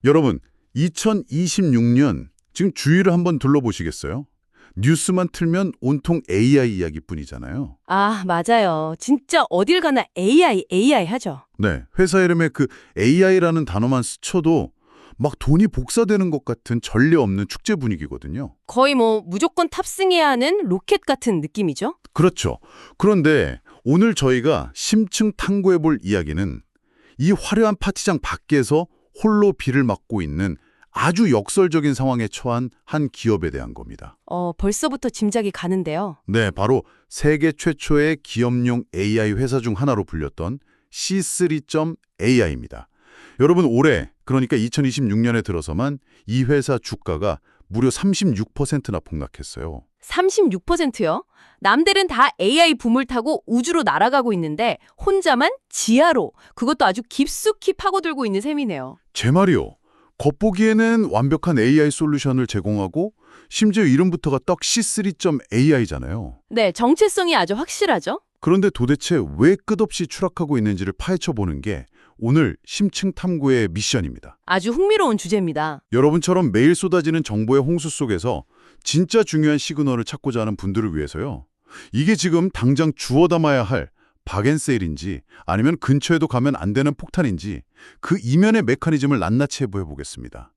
여러분, 2026년 지금 주위를 한번 둘러보시겠어요? 뉴스만 틀면 온통 AI 이야기뿐이잖아요. 아, 맞아요. 진짜 어딜 가나 AI, AI 하죠. 네, 회사 이름에 그 AI라는 단어만 스쳐도 막 돈이 복사되는 것 같은 전례 없는 축제 분위기거든요. 거의 뭐 무조건 탑승해야 하는 로켓 같은 느낌이죠? 그렇죠. 그런데 오늘 저희가 심층 탐구해 볼 이야기는 이 화려한 파티장 밖에서 홀로 비를 맞고 있는 아주 역설적인 상황에 처한 한 기업에 대한 겁니다. 벌써부터 짐작이 가는데요. 네, 바로 세계 최초의 기업용 AI 회사 중 하나로 불렸던 C3.AI입니다. 여러분, 올해, 그러니까 2026년에 들어서만 이 회사 주가가 무려 36%나 폭락했어요. 36%요? 남들은 다 AI 붐을 타고 우주로 날아가고 있는데 혼자만 지하로, 그것도 아주 깊숙이 파고들고 있는 셈이네요. 제 말이요. 겉보기에는 완벽한 AI 솔루션을 제공하고 심지어 이름부터가 딱 C3.AI잖아요. 네, 정체성이 아주 확실하죠? 그런데 도대체 왜 끝없이 추락하고 있는지를 파헤쳐보는 게 오늘 심층 탐구의 미션입니다. 아주 흥미로운 주제입니다. 여러분처럼 매일 쏟아지는 정보의 홍수 속에서 진짜 중요한 시그널을 찾고자 하는 분들을 위해서요. 이게 지금 당장 주워 담아야 할 박앤세일인지 아니면 근처에도 가면 안 되는 폭탄인지 그 이면의 메커니즘을 낱낱이 해보겠습니다.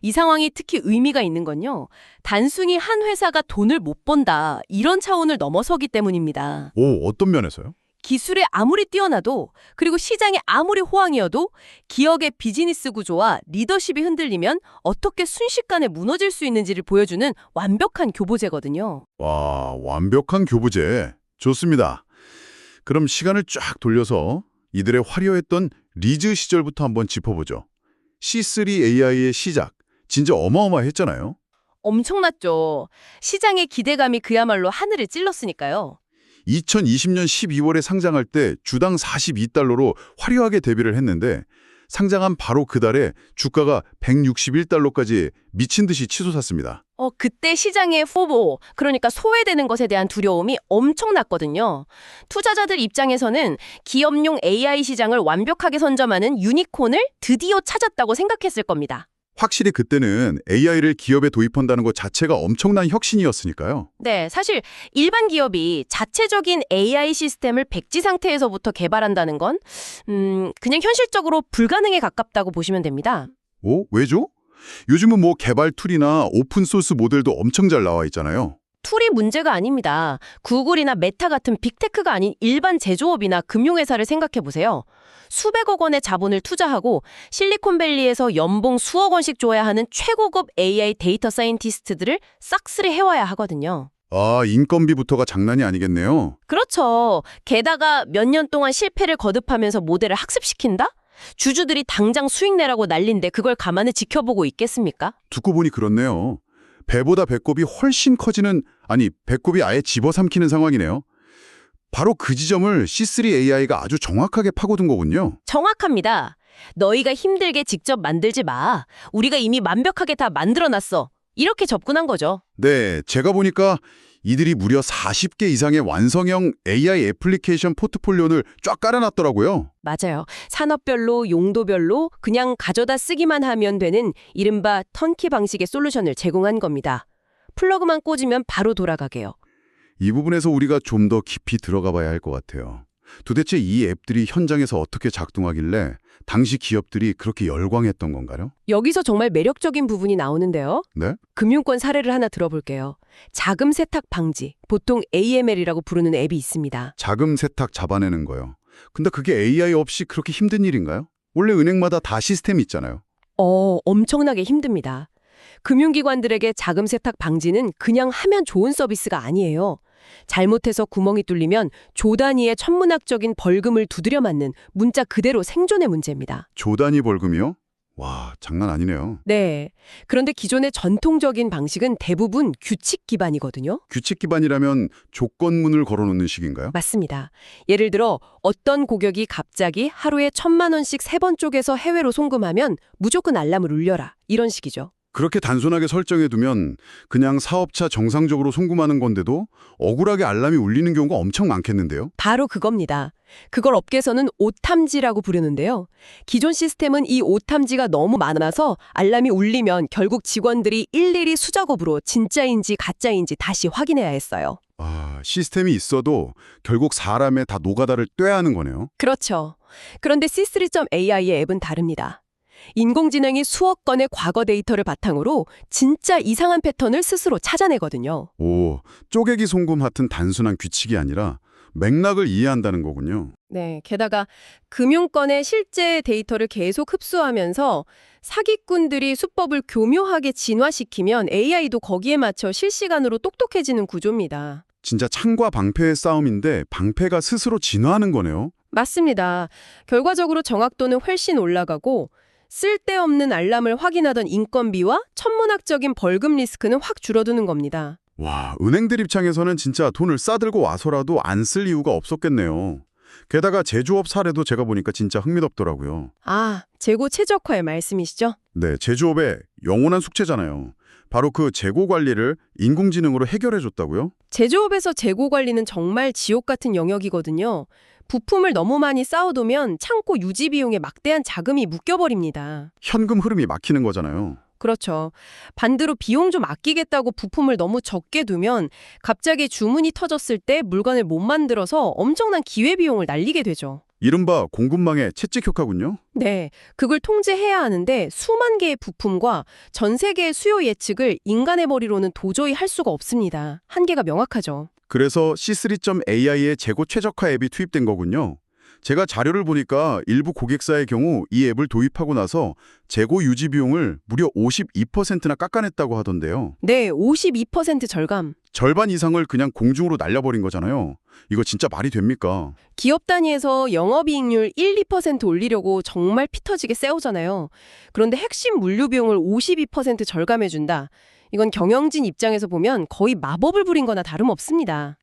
이 상황이 특히 의미가 있는 건요. 단순히 한 회사가 돈을 못 번다, 이런 차원을 넘어서기 때문입니다. 오, 어떤 면에서요? 기술에 아무리 뛰어나도, 그리고 시장에 아무리 호황이어도 기업의 비즈니스 구조와 리더십이 흔들리면 어떻게 순식간에 무너질 수 있는지를 보여주는 완벽한 교보제거든요. 와, 완벽한 교부제. 좋습니다. 그럼 시간을 쫙 돌려서 이들의 화려했던 리즈 시절부터 한번 짚어보죠. C3AI의 시작, 진짜 어마어마했잖아요. 엄청났죠. 시장의 기대감이 그야말로 하늘을 찔렀으니까요. 2020년 12월에 상장할 때 주당 42달러로 화려하게 데뷔를 했는데 상장한 바로 그 달에 주가가 161달러까지 미친 듯이 치솟았습니다. 그때 시장의 포보, 그러니까 소외되는 것에 대한 두려움이 엄청났거든요. 투자자들 입장에서는 기업용 AI 시장을 완벽하게 선점하는 유니콘을 드디어 찾았다고 생각했을 겁니다. 확실히 그때는 AI를 기업에 도입한다는 것 자체가 엄청난 혁신이었으니까요. 네, 사실 일반 기업이 자체적인 AI 시스템을 백지 상태에서부터 개발한다는 건 그냥 현실적으로 불가능에 가깝다고 보시면 됩니다. 오, 왜죠? 요즘은 뭐 개발 툴이나 오픈소스 모델도 엄청 잘 나와 있잖아요. 툴이 문제가 아닙니다. 구글이나 메타 같은 빅테크가 아닌 일반 제조업이나 금융회사를 생각해 보세요. 수백억 원의 자본을 투자하고 실리콘밸리에서 연봉 수억 원씩 줘야 하는 최고급 AI 데이터 사이언티스트들을 싹쓸이 해와야 하거든요. 아, 인건비부터가 장난이 아니겠네요. 그렇죠. 게다가 몇 년 동안 실패를 거듭하면서 모델을 학습시킨다? 주주들이 당장 수익 내라고 난린데 그걸 가만히 지켜보고 있겠습니까? 듣고 보니 그렇네요. 배보다 배꼽이 훨씬 커지는, 아니, 배꼽이 아예 집어삼키는 상황이네요. 바로 그 지점을 C3AI가 아주 정확하게 파고든 거군요. 정확합니다. 너희가 힘들게 직접 만들지 마. 우리가 이미 완벽하게 다 만들어놨어. 이렇게 접근한 거죠. 네, 제가 보니까 이들이 무려 40개 이상의 완성형 AI 애플리케이션 포트폴리오를 쫙 깔아놨더라고요. 맞아요. 산업별로, 용도별로 그냥 가져다 쓰기만 하면 되는 이른바 턴키 방식의 솔루션을 제공한 겁니다. 플러그만 꽂으면 바로 돌아가게요. 이 부분에서 우리가 좀 더 깊이 들어가 봐야 할 것 같아요. 도대체 이 앱들이 현장에서 어떻게 작동하길래 당시 기업들이 그렇게 열광했던 건가요? 여기서 정말 매력적인 부분이 나오는데요. 네? 금융권 사례를 하나 들어볼게요. 자금 세탁 방지, 보통 AML이라고 부르는 앱이 있습니다. 자금 세탁 잡아내는 거요. 근데 그게 AI 없이 그렇게 힘든 일인가요? 원래 은행마다 다 시스템이 있잖아요. 엄청나게 힘듭니다. 금융기관들에게 자금 세탁 방지는 그냥 하면 좋은 서비스가 아니에요. 잘못해서 구멍이 뚫리면 조 단위의 천문학적인 벌금을 두드려 맞는 문자 그대로 생존의 문제입니다. 조 단위 벌금이요? 와, 장난 아니네요. 네. 그런데 기존의 전통적인 방식은 대부분 규칙 기반이거든요. 규칙 기반이라면 조건문을 걸어놓는 식인가요? 맞습니다. 예를 들어 어떤 고객이 갑자기 하루에 1,000만 원씩 3번 쪼개서 해외로 송금하면 무조건 알람을 울려라. 이런 식이죠. 그렇게 단순하게 설정해두면 그냥 사업차 정상적으로 송금하는 건데도 억울하게 알람이 울리는 경우가 엄청 많겠는데요? 바로 그겁니다. 그걸 업계에서는 오탐지라고 부르는데요. 기존 시스템은 이 오탐지가 너무 많아서 알람이 울리면 결국 직원들이 일일이 수작업으로 진짜인지 가짜인지 다시 확인해야 했어요. 시스템이 있어도 결국 사람의 다 노가다를 떼야 하는 거네요. 그렇죠. 그런데 C3.AI의 앱은 다릅니다. 인공지능이 수억 건의 과거 데이터를 바탕으로 진짜 이상한 패턴을 스스로 찾아내거든요. 쪼개기 송금 같은 단순한 규칙이 아니라 맥락을 이해한다는 거군요. 네, 게다가 금융권의 실제 데이터를 계속 흡수하면서 사기꾼들이 수법을 교묘하게 진화시키면 AI도 거기에 맞춰 실시간으로 똑똑해지는 구조입니다. 진짜 창과 방패의 싸움인데 방패가 스스로 진화하는 거네요. 맞습니다. 결과적으로 정확도는 훨씬 올라가고 쓸데없는 알람을 확인하던 인건비와 천문학적인 벌금 리스크는 확 줄어드는 겁니다. 은행들 입장에서는 진짜 돈을 싸들고 와서라도 안 쓸 이유가 없었겠네요. 게다가 제조업 사례도 제가 보니까 진짜 흥미롭더라고요. 재고 최적화의 말씀이시죠? 네, 제조업의 영원한 숙제잖아요. 바로 그 재고 관리를 인공지능으로 해결해줬다고요? 제조업에서 재고 관리는 정말 지옥 같은 영역이거든요. 부품을 너무 많이 쌓아두면 창고 유지 비용에 막대한 자금이 묶여버립니다. 현금 흐름이 막히는 거잖아요. 그렇죠. 반대로 비용 좀 아끼겠다고 부품을 너무 적게 두면 갑자기 주문이 터졌을 때 물건을 못 만들어서 엄청난 기회비용을 날리게 되죠. 이른바 공급망의 채찍 효과군요. 네, 그걸 통제해야 하는데 수만 개의 부품과 전 세계의 수요 예측을 인간의 머리로는 도저히 할 수가 없습니다. 한계가 명확하죠. 그래서 C3.AI의 재고 최적화 앱이 투입된 거군요. 제가 자료를 보니까 일부 고객사의 경우 이 앱을 도입하고 나서 재고 유지 비용을 무려 52%나 깎아냈다고 하던데요. 네, 52% 절감. 절반 이상을 그냥 공중으로 날려버린 거잖아요. 이거 진짜 말이 됩니까? 기업 단위에서 영업이익률 1, 2% 올리려고 정말 피 터지게 세우잖아요. 그런데 핵심 물류 비용을 52% 절감해준다. 이건 경영진 입장에서 보면 거의 마법을 부린 거나 다름없습니다.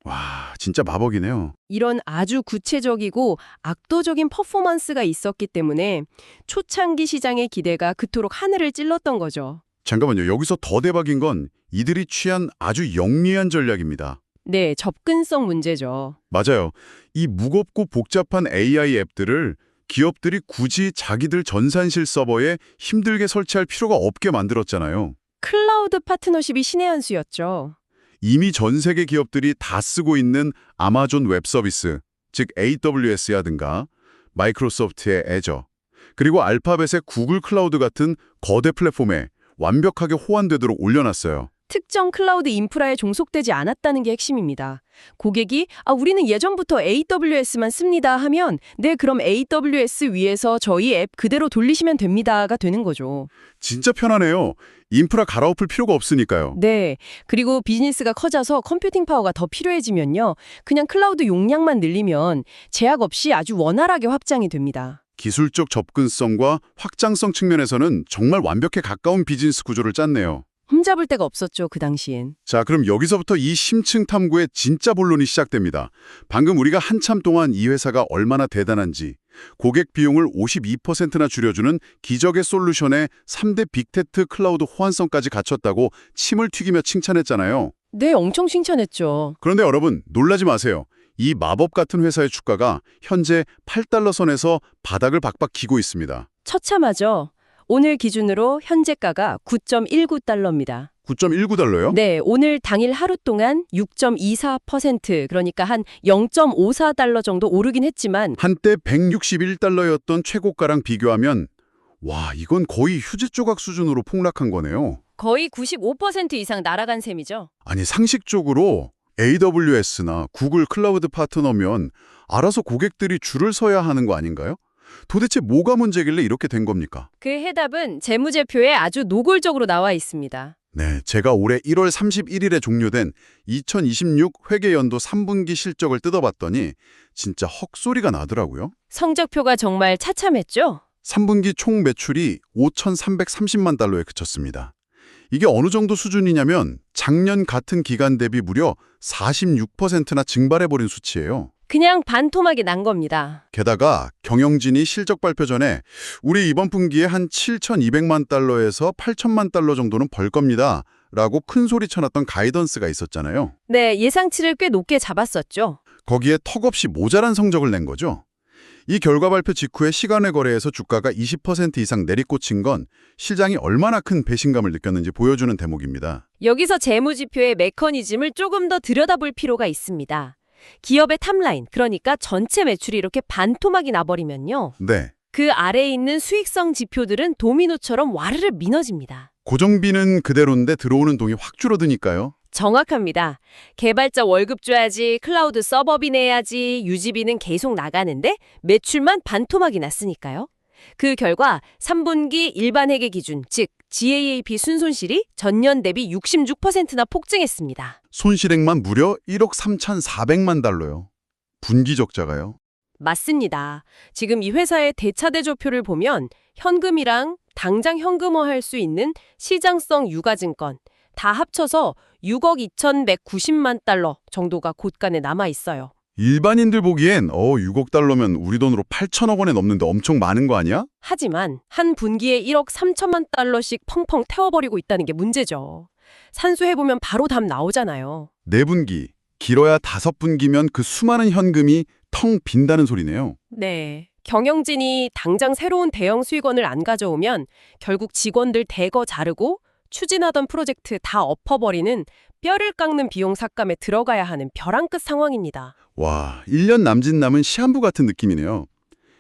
진짜 마법이네요. 이런 아주 구체적이고 압도적인 퍼포먼스가 있었기 때문에 초창기 시장의 기대가 그토록 하늘을 찔렀던 거죠. 잠깐만요. 여기서 더 대박인 건 이들이 취한 아주 영리한 전략입니다. 네, 접근성 문제죠. 맞아요. 이 무겁고 복잡한 AI 앱들을 기업들이 굳이 자기들 전산실 서버에 힘들게 설치할 필요가 없게 만들었잖아요. 클라우드 파트너십이 신의 한 수였죠. 이미 전 세계 기업들이 다 쓰고 있는 아마존 웹 서비스, 즉 AWS라든가 마이크로소프트의 애저, 그리고 알파벳의 구글 클라우드 같은 거대 플랫폼에 완벽하게 호환되도록 올려놨어요. 특정 클라우드 인프라에 종속되지 않았다는 게 핵심입니다. 고객이 우리는 예전부터 AWS만 씁니다 하면 네, 그럼 AWS 위에서 저희 앱 그대로 돌리시면 됩니다가 되는 거죠. 진짜 편하네요. 인프라 갈아엎을 필요가 없으니까요. 네, 그리고 비즈니스가 커져서 컴퓨팅 파워가 더 필요해지면요. 그냥 클라우드 용량만 늘리면 제약 없이 아주 원활하게 확장이 됩니다. 기술적 접근성과 확장성 측면에서는 정말 완벽에 가까운 비즈니스 구조를 짰네요. 흠잡을 데가 없었죠, 그 당시엔. 자, 그럼 여기서부터 이 심층 탐구의 진짜 본론이 시작됩니다. 방금 우리가 한참 동안 이 회사가 얼마나 대단한지, 고객 비용을 52%나 줄여주는 기적의 솔루션에 3대 빅테크 클라우드 호환성까지 갖췄다고 침을 튀기며 칭찬했잖아요. 네, 엄청 칭찬했죠. 그런데 여러분, 놀라지 마세요. 이 마법 같은 회사의 주가가 현재 8달러 선에서 바닥을 박박 기고 있습니다. 처참하죠. 오늘 기준으로 현재가가 9.19달러입니다. 9.19달러요? 네, 오늘 당일 하루 동안 6.24%, 그러니까 한 0.54달러 정도 오르긴 했지만 한때 161달러였던 최고가랑 비교하면 이건 거의 휴지 조각 수준으로 폭락한 거네요. 거의 95% 이상 날아간 셈이죠. 아니, 상식적으로 AWS나 구글 클라우드 파트너면 알아서 고객들이 줄을 서야 하는 거 아닌가요? 도대체 뭐가 문제길래 이렇게 된 겁니까? 그 해답은 재무제표에 아주 노골적으로 나와 있습니다. 네, 제가 올해 1월 31일에 종료된 2026 회계연도 3분기 실적을 뜯어봤더니 진짜 헉소리가 나더라고요. 성적표가 정말 차참했죠? 3분기 총 매출이 5,330만 달러에 그쳤습니다. 이게 어느 정도 수준이냐면 작년 같은 기간 대비 무려 46%나 증발해버린 수치예요. 그냥 반토막이 난 겁니다. 게다가 경영진이 실적 발표 전에 우리 이번 분기에 한 7,200만 달러에서 8천만 달러 정도는 벌 겁니다. 라고 큰 소리 쳐놨던 가이던스가 있었잖아요. 네, 예상치를 꽤 높게 잡았었죠. 거기에 턱없이 모자란 성적을 낸 거죠. 이 결과 발표 직후에 시간외 거래에서 주가가 20% 이상 내리꽂힌 건 시장이 얼마나 큰 배신감을 느꼈는지 보여주는 대목입니다. 여기서 재무지표의 메커니즘을 조금 더 들여다볼 필요가 있습니다. 기업의 탑라인, 그러니까 전체 매출이 이렇게 반토막이 나버리면요. 네. 그 아래에 있는 수익성 지표들은 도미노처럼 와르르 미너집니다. 고정비는 그대로인데 들어오는 돈이 확 줄어드니까요. 정확합니다. 개발자 월급 줘야지, 클라우드 서버비 내야지, 유지비는 계속 나가는데 매출만 반토막이 났으니까요. 그 결과 3분기 일반 회계 기준, 즉 GAAP 순손실이 전년 대비 66%나 폭증했습니다. 손실액만 무려 1억 3,400만 달러요. 분기 적자가요. 맞습니다. 지금 이 회사의 대차대조표를 보면 현금이랑 당장 현금화할 수 있는 시장성 유가증권 다 합쳐서 6억 2,190만 달러 정도가 곳간에 남아 있어요. 일반인들 보기엔 6억 달러면 우리 돈으로 8천억 원에 넘는데 엄청 많은 거 아니야? 하지만 한 분기에 1억 3천만 달러씩 펑펑 태워버리고 있다는 게 문제죠. 산수해보면 바로 답 나오잖아요. 4분기, 길어야 5분기면 그 수많은 현금이 텅 빈다는 소리네요. 네. 경영진이 당장 새로운 대형 수익원을 안 가져오면 결국 직원들 대거 자르고 추진하던 프로젝트 다 엎어버리는 뼈를 깎는 비용 삭감에 들어가야 하는 벼랑 끝 상황입니다. 와, 1년 남짓 남은 시한부 같은 느낌이네요.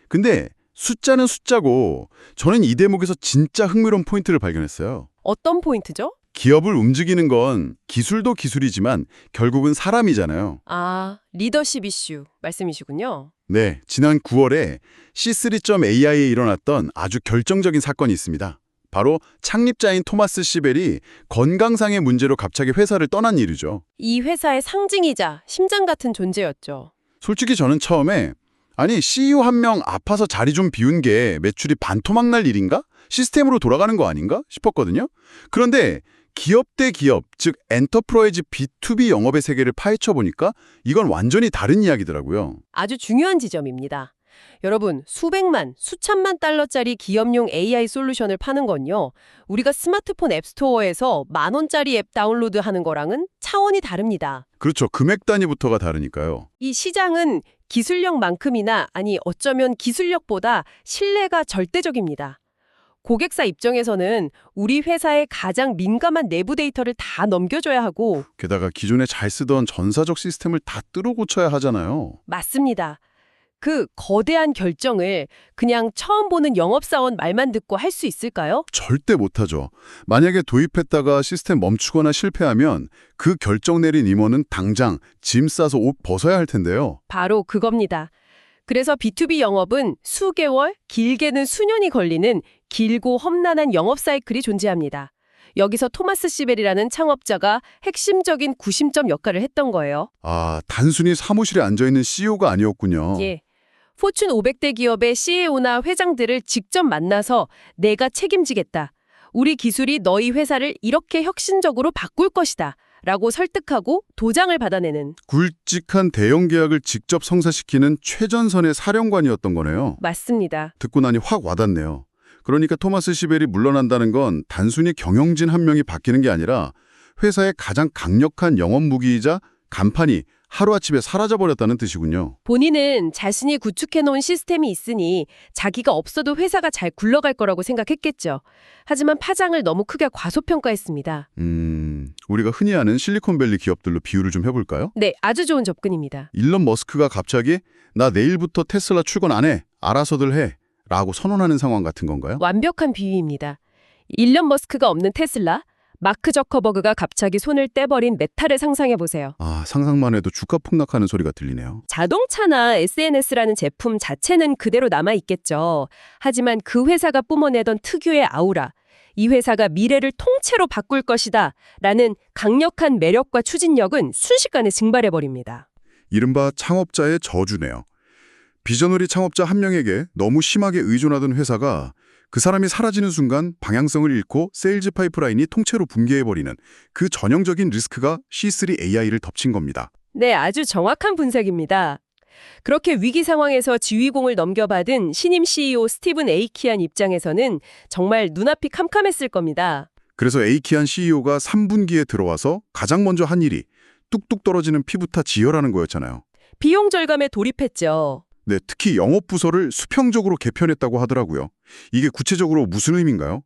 근데 숫자는 숫자고 저는 이 대목에서 진짜 흥미로운 포인트를 발견했어요. 어떤 포인트죠? 기업을 움직이는 건 기술도 기술이지만 결국은 사람이잖아요. 아, 리더십 이슈 말씀이시군요. 네, 지난 9월에 C3.AI에 일어났던 아주 결정적인 사건이 있습니다. 바로 창립자인 토마스 시벨이 건강상의 문제로 갑자기 회사를 떠난 일이죠. 이 회사의 상징이자 심장 같은 존재였죠. 솔직히 저는 처음에 아니 CEO 한 명 아파서 자리 좀 비운 게 매출이 반토막 날 일인가? 시스템으로 돌아가는 거 아닌가? 싶었거든요. 그런데 기업 대 기업, 즉 엔터프라이즈 B2B 영업의 세계를 파헤쳐 보니까 이건 완전히 다른 이야기더라고요. 아주 중요한 지점입니다. 여러분, 수백만, 수천만 달러짜리 기업용 AI 솔루션을 파는 건요. 우리가 스마트폰 앱스토어에서 10,000원짜리 앱 다운로드하는 거랑은 차원이 다릅니다. 그렇죠. 금액 단위부터가 다르니까요. 이 시장은 기술력만큼이나 아니 어쩌면 기술력보다 신뢰가 절대적입니다. 고객사 입장에서는 우리 회사의 가장 민감한 내부 데이터를 다 넘겨줘야 하고 게다가 기존에 잘 쓰던 전사적 시스템을 다 뜯어 고쳐야 하잖아요. 맞습니다. 그 거대한 결정을 그냥 처음 보는 영업사원 말만 듣고 할 수 있을까요? 절대 못하죠. 만약에 도입했다가 시스템 멈추거나 실패하면 그 결정 내린 임원은 당장 짐 싸서 옷 벗어야 할 텐데요. 바로 그겁니다. 그래서 B2B 영업은 수개월, 길게는 수년이 걸리는 길고 험난한 영업 사이클이 존재합니다. 여기서 토마스 시벨이라는 창업자가 핵심적인 구심점 역할을 했던 거예요. 아, 단순히 사무실에 앉아있는 CEO가 아니었군요. 예. 포춘 500대 기업의 CEO나 회장들을 직접 만나서 내가 책임지겠다. 우리 기술이 너희 회사를 이렇게 혁신적으로 바꿀 것이다. 라고 설득하고 도장을 받아내는. 굵직한 대형 계약을 직접 성사시키는 최전선의 사령관이었던 거네요. 맞습니다. 듣고 나니 확 와닿네요. 그러니까 토마스 시벨이 물러난다는 건 단순히 경영진 한 명이 바뀌는 게 아니라 회사의 가장 강력한 영업 무기이자 간판이 하루아침에 사라져버렸다는 뜻이군요. 본인은 자신이 구축해놓은 시스템이 있으니 자기가 없어도 회사가 잘 굴러갈 거라고 생각했겠죠. 하지만 파장을 너무 크게 과소평가했습니다. 우리가 흔히 아는 실리콘밸리 기업들로 비유를 좀 해볼까요? 네, 아주 좋은 접근입니다. 일론 머스크가 갑자기 나 내일부터 테슬라 출근 안 해. 알아서들 해. 라고 선언하는 상황 같은 건가요? 완벽한 비유입니다. 일론 머스크가 없는 테슬라, 마크 저커버그가 갑자기 손을 떼버린 메타를 상상해보세요. 아, 상상만 해도 주가 폭락하는 소리가 들리네요. 자동차나 SNS라는 제품 자체는 그대로 남아있겠죠. 하지만 그 회사가 뿜어내던 특유의 아우라, 이 회사가 미래를 통째로 바꿀 것이다 라는 강력한 매력과 추진력은 순식간에 증발해버립니다. 이른바 창업자의 저주네요. 비저너리 창업자 한 명에게 너무 심하게 의존하던 회사가 그 사람이 사라지는 순간 방향성을 잃고 세일즈 파이프라인이 통째로 붕괴해버리는 그 전형적인 리스크가 C3 AI를 덮친 겁니다. 네, 아주 정확한 분석입니다. 그렇게 위기 상황에서 지휘공을 넘겨받은 신임 CEO 스티븐 에이키안 입장에서는 정말 눈앞이 캄캄했을 겁니다. 그래서 에이키안 CEO가 3분기에 들어와서 가장 먼저 한 일이 뚝뚝 떨어지는 피부타 지혈하는 거였잖아요. 비용 절감에 돌입했죠. 네, 특히 영업부서를 수평적으로 개편했다고 하더라고요. 이게 구체적으로 무슨 의미인가요?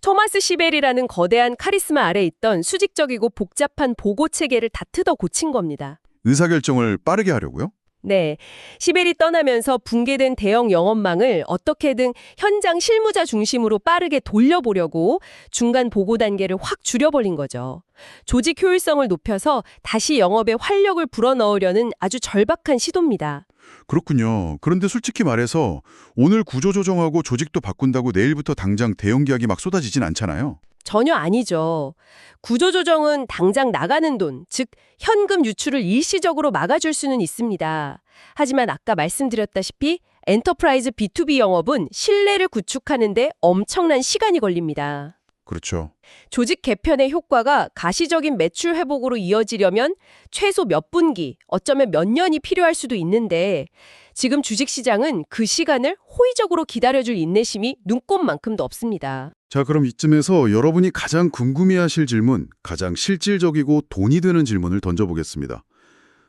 토마스 시벨이라는 거대한 카리스마 아래 있던 수직적이고 복잡한 보고 체계를 다 뜯어 고친 겁니다. 의사결정을 빠르게 하려고요? 네, 시벨이 떠나면서 붕괴된 대형 영업망을 어떻게든 현장 실무자 중심으로 빠르게 돌려보려고 중간 보고 단계를 확 줄여버린 거죠. 조직 효율성을 높여서 다시 영업에 활력을 불어넣으려는 아주 절박한 시도입니다. 그렇군요. 그런데 솔직히 말해서 오늘 구조조정하고 조직도 바꾼다고 내일부터 당장 대형 계약이 막 쏟아지진 않잖아요. 전혀 아니죠. 구조조정은 당장 나가는 돈, 즉 현금 유출을 일시적으로 막아줄 수는 있습니다. 하지만 아까 말씀드렸다시피 엔터프라이즈 B2B 영업은 신뢰를 구축하는 데 엄청난 시간이 걸립니다. 그렇죠. 조직 개편의 효과가 가시적인 매출 회복으로 이어지려면 최소 몇 분기, 어쩌면 몇 년이 필요할 수도 있는데 지금 주식시장은 그 시간을 호의적으로 기다려줄 인내심이 눈꼽만큼도 없습니다. 자, 그럼 이쯤에서 여러분이 가장 궁금해하실 질문, 가장 실질적이고 돈이 되는 질문을 던져보겠습니다.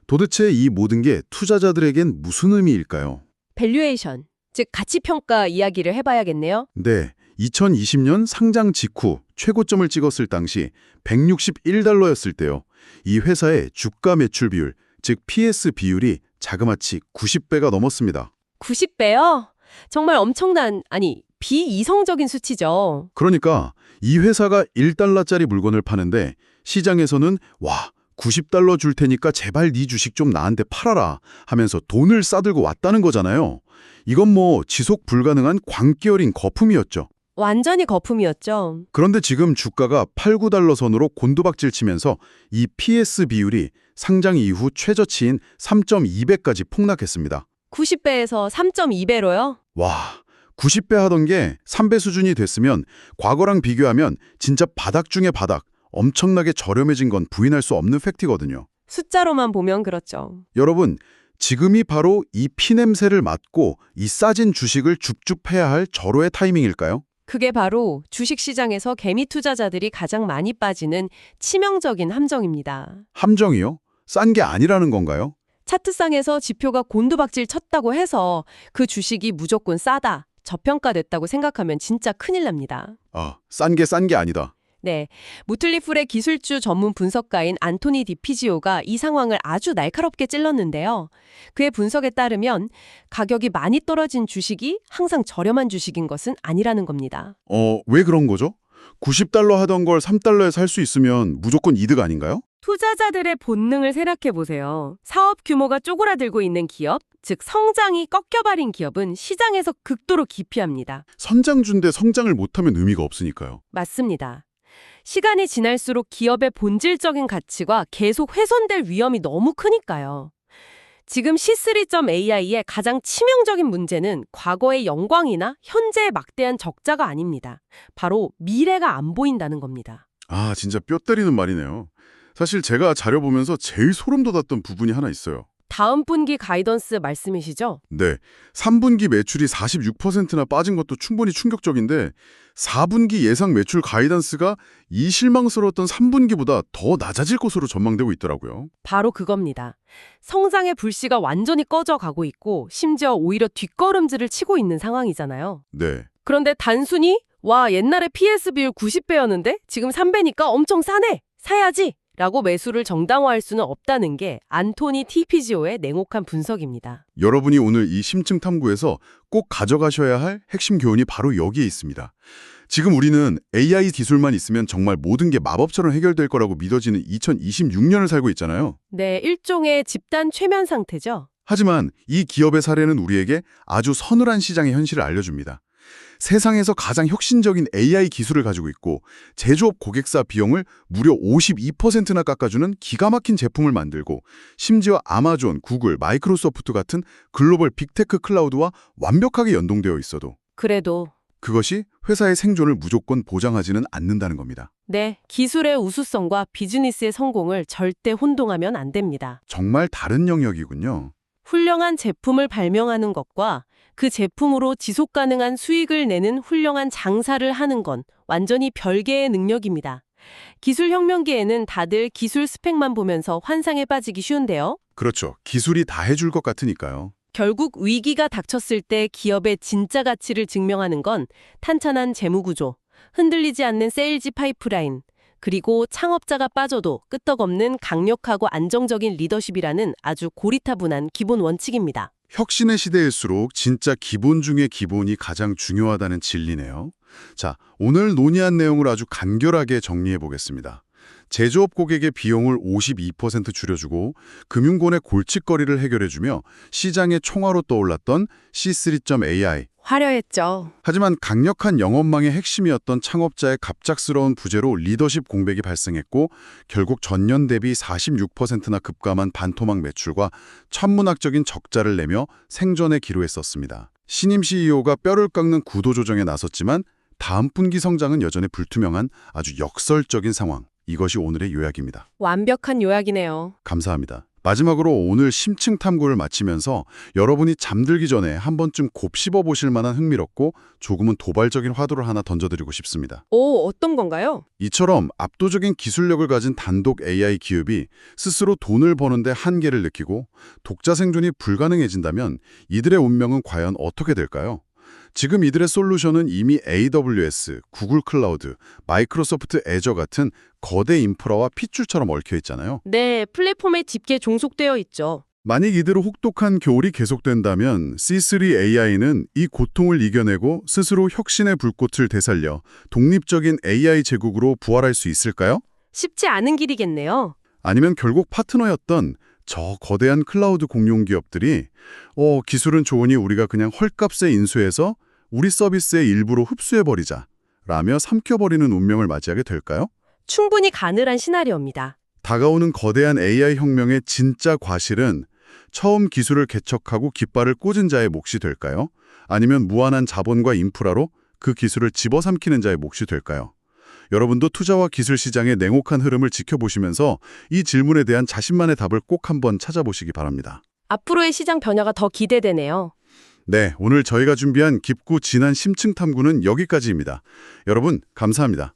도대체 이 모든 게 투자자들에겐 무슨 의미일까요? 밸류에이션, 즉 가치평가 이야기를 해봐야겠네요. 네, 2020년 상장 직후 최고점을 찍었을 당시 161달러였을 때요. 이 회사의 주가 매출 비율, 즉 PS 비율이 자그마치 90배가 넘었습니다. 90배요? 정말 엄청난, 아니 비이성적인 수치죠. 그러니까 이 회사가 1달러짜리 물건을 파는데 시장에서는 와, 90달러 줄 테니까 제발 네 주식 좀 나한테 팔아라 하면서 돈을 싸들고 왔다는 거잖아요. 이건 뭐 지속 불가능한 광기어린 거품이었죠. 완전히 거품이었죠. 그런데 지금 주가가 8, 9달러 선으로 곤두박질 치면서 이 PS 비율이 상장 이후 최저치인 3.2배까지 폭락했습니다. 90배에서 3.2배로요? 와, 90배 하던 게 3배 수준이 됐으면 과거랑 비교하면 진짜 바닥 중에 바닥, 엄청나게 저렴해진 건 부인할 수 없는 팩트거든요. 숫자로만 보면 그렇죠. 여러분, 지금이 바로 이 피냄새를 맡고 이 싸진 주식을 줍줍해야 할 절호의 타이밍일까요? 그게 바로 주식시장에서 개미 투자자들이 가장 많이 빠지는 치명적인 함정입니다. 함정이요? 싼 게 아니라는 건가요? 차트상에서 지표가 곤두박질 쳤다고 해서 그 주식이 무조건 싸다, 저평가됐다고 생각하면 진짜 큰일 납니다. 아, 싼 게 아니다. 네, 무틀리풀의 기술주 전문 분석가인 안토니 디피지오가 이 상황을 아주 날카롭게 찔렀는데요. 그의 분석에 따르면 가격이 많이 떨어진 주식이 항상 저렴한 주식인 것은 아니라는 겁니다. 왜 그런 거죠? 90달러 하던 걸 3달러에 살 수 있으면 무조건 이득 아닌가요? 투자자들의 본능을 생각해 보세요. 사업 규모가 쪼그라들고 있는 기업, 즉 성장이 꺾여버린 기업은 시장에서 극도로 기피합니다. 선장주인데 성장을 못하면 의미가 없으니까요. 맞습니다. 시간이 지날수록 기업의 본질적인 가치가 계속 훼손될 위험이 너무 크니까요. 지금 C3.AI의 가장 치명적인 문제는 과거의 영광이나 현재의 막대한 적자가 아닙니다. 바로 미래가 안 보인다는 겁니다. 아, 진짜 뼈 때리는 말이네요. 사실 제가 자료 보면서 제일 소름 돋았던 부분이 하나 있어요. 다음 분기 가이던스 말씀이시죠? 네, 3분기 매출이 46%나 빠진 것도 충분히 충격적인데 4분기 예상 매출 가이던스가 이 실망스러웠던 3분기보다 더 낮아질 것으로 전망되고 있더라고요. 바로 그겁니다. 성장의 불씨가 완전히 꺼져가고 있고 심지어 오히려 뒷걸음질을 치고 있는 상황이잖아요. 네, 그런데 단순히 와, 옛날에 PS 비율 90배였는데 지금 3배니까 엄청 싸네. 사야지. 라고 매수를 정당화할 수는 없다는 게 안토니 티피지오의 냉혹한 분석입니다. 여러분이 오늘 이 심층 탐구에서 꼭 가져가셔야 할 핵심 교훈이 바로 여기에 있습니다. 지금 우리는 AI 기술만 있으면 정말 모든 게 마법처럼 해결될 거라고 믿어지는 2026년을 살고 있잖아요. 네, 일종의 집단 최면 상태죠. 하지만 이 기업의 사례는 우리에게 아주 서늘한 시장의 현실을 알려줍니다. 세상에서 가장 혁신적인 AI 기술을 가지고 있고 제조업 고객사 비용을 무려 52%나 깎아주는 기가 막힌 제품을 만들고 심지어 아마존, 구글, 마이크로소프트 같은 글로벌 빅테크 클라우드와 완벽하게 연동되어 있어도 그래도 그것이 회사의 생존을 무조건 보장하지는 않는다는 겁니다. 네, 기술의 우수성과 비즈니스의 성공을 절대 혼동하면 안 됩니다. 정말 다른 영역이군요. 훌륭한 제품을 발명하는 것과 그 제품으로 지속 가능한 수익을 내는 훌륭한 장사를 하는 건 완전히 별개의 능력입니다. 기술 혁명기에는 다들 기술 스펙만 보면서 환상에 빠지기 쉬운데요. 그렇죠. 기술이 다 해줄 것 같으니까요. 결국 위기가 닥쳤을 때 기업의 진짜 가치를 증명하는 건 탄탄한 재무구조, 흔들리지 않는 세일즈 파이프라인, 그리고 창업자가 빠져도 끄떡없는 강력하고 안정적인 리더십이라는 아주 고리타분한 기본 원칙입니다. 혁신의 시대일수록 진짜 기본 중의 기본이 가장 중요하다는 진리네요. 자, 오늘 논의한 내용을 아주 간결하게 정리해 보겠습니다. 제조업 고객의 비용을 52% 줄여주고 금융권의 골칫거리를 해결해주며 시장의 총화로 떠올랐던 C3.ai. 화려했죠. 하지만 강력한 영업망의 핵심이었던 창업자의 갑작스러운 부재로 리더십 공백이 발생했고 결국 전년 대비 46%나 급감한 반토막 매출과 천문학적인 적자를 내며 생존에 기로했었습니다. 신임 CEO가 뼈를 깎는 구도조정에 나섰지만 다음 분기 성장은 여전히 불투명한 아주 역설적인 상황. 이것이 오늘의 요약입니다. 완벽한 요약이네요. 감사합니다. 마지막으로 오늘 심층 탐구를 마치면서 여러분이 잠들기 전에 한 번쯤 곱씹어 보실 만한 흥미롭고 조금은 도발적인 화두를 하나 던져드리고 싶습니다. 오, 어떤 건가요? 이처럼 압도적인 기술력을 가진 단독 AI 기업이 스스로 돈을 버는데 한계를 느끼고 독자 생존이 불가능해진다면 이들의 운명은 과연 어떻게 될까요? 지금 이들의 솔루션은 이미 AWS, 구글 클라우드, 마이크로소프트 애저 같은 거대 인프라와 핏줄처럼 얽혀 있잖아요. 네, 플랫폼에 짙게 종속되어 있죠. 만약 이대로 혹독한 겨울이 계속된다면 C3AI는 이 고통을 이겨내고 스스로 혁신의 불꽃을 되살려 독립적인 AI 제국으로 부활할 수 있을까요? 쉽지 않은 길이겠네요. 아니면 결국 파트너였던 저 거대한 클라우드 공룡 기업들이 기술은 좋으니 우리가 그냥 헐값에 인수해서 우리 서비스의 일부로 흡수해버리자 라며 삼켜버리는 운명을 맞이하게 될까요? 충분히 가늘한 시나리오입니다. 다가오는 거대한 AI 혁명의 진짜 과실은 처음 기술을 개척하고 깃발을 꽂은 자의 몫이 될까요? 아니면 무한한 자본과 인프라로 그 기술을 집어삼키는 자의 몫이 될까요? 여러분도 투자와 기술 시장의 냉혹한 흐름을 지켜보시면서 이 질문에 대한 자신만의 답을 꼭 한번 찾아보시기 바랍니다. 앞으로의 시장 변화가 더 기대되네요. 네, 오늘 저희가 준비한 깊고 진한 심층 탐구는 여기까지입니다. 여러분, 감사합니다.